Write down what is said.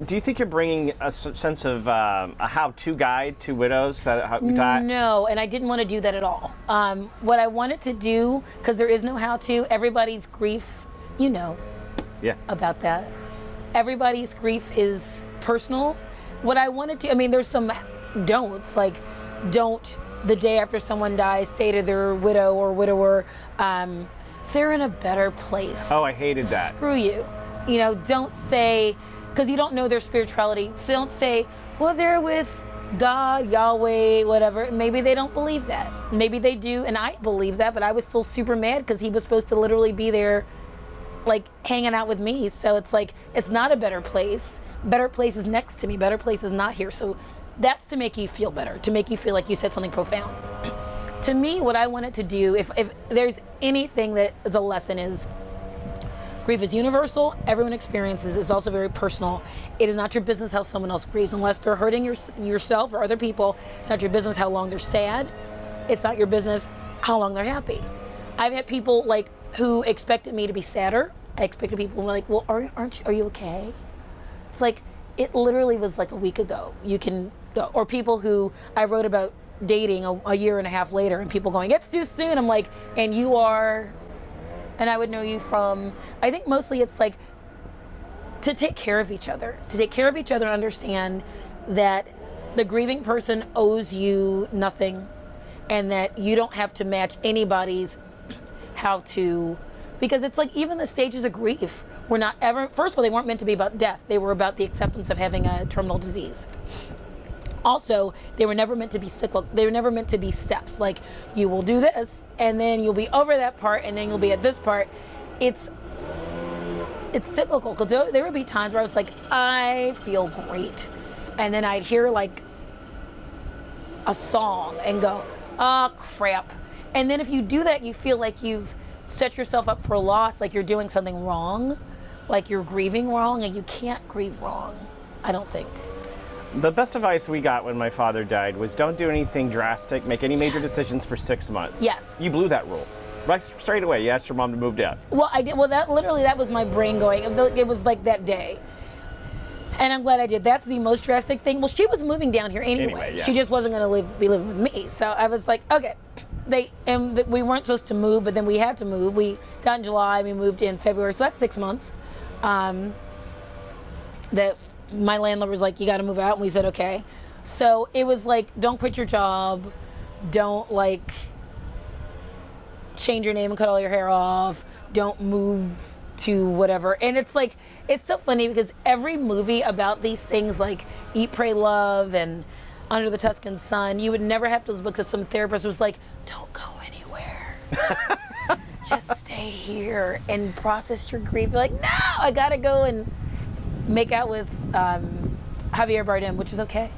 Do you think you're bringing a sense of a how-to guide to widows that how die? No, and I didn't want to do that at all. What I wanted to do, because there is no how-to, everybody's grief, Yeah. about that. Everybody's grief is personal. What I wanted to, I mean, there's some don'ts, like don't the day after someone dies say to their widow or widower, they're in a better place. Oh, I hated that. Screw you. Don't say, because you don't know their spirituality. So don't say, well, they're with God, Yahweh, whatever. Maybe they don't believe that. Maybe they do, and I believe that, but I was still super mad because he was supposed to literally be there, like, hanging out with me. So it's like, it's not a better place. Better place is next to me. Better place is not here. So that's to make you feel better, to make you feel like you said something profound. To me, what I wanted to do, if there's anything that is a lesson, is grief is universal. Everyone experiences. It's also very personal. It is not your business how someone else grieves, unless they're hurting yourself or other people. It's not your business how long they're sad. It's not your business how long they're happy. I've had people like who expected me to be sadder. I expected people who were like, well, are you okay? It's like, it literally was like a week ago. Or people who I wrote about dating a year and a half later, and people going, it's too soon. I'm like, and you are. And I would know you from, I think mostly it's like to take care of each other. To take care of each other and understand that the grieving person owes you nothing, and that you don't have to match anybody's how to, because it's like even the stages of grief were not ever, first of all, they weren't meant to be about death. They were about the acceptance of having a terminal disease. Also, they were never meant to be cyclical. They were never meant to be steps. Like, you will do this, and then you'll be over that part, and then you'll be at this part. It's cyclical, because there would be times where I was like, I feel great. And then I'd hear like a song and go, oh, crap. And then if you do that, you feel like you've set yourself up for a loss, like you're doing something wrong, like you're grieving wrong, and you can't grieve wrong, I don't think. The best advice we got when my father died was don't do anything drastic, make any major decisions for 6 months. Yes. You blew that rule. Right, straight away, you asked your mom to move down. Well, I did. Well, that was my brain going. It was like that day. And I'm glad I did. That's the most drastic thing. Well, she was moving down here anyway. Yeah. She just wasn't going to be living with me. So I was like, okay. We weren't supposed to move, but then we had to move. We got in July, we moved in February. So that's 6 months. That my landlord was like, you got to move out. And we said, okay. So it was like, don't quit your job. Don't like change your name and cut all your hair off. Don't move to whatever. And it's like, it's so funny because every movie about these things like Eat, Pray, Love and Under the Tuscan Sun, you would never have to look at some therapist was like, don't go anywhere. Just stay here and process your grief. You're like, no, I got to go and make out with Javier Bardem, which is okay.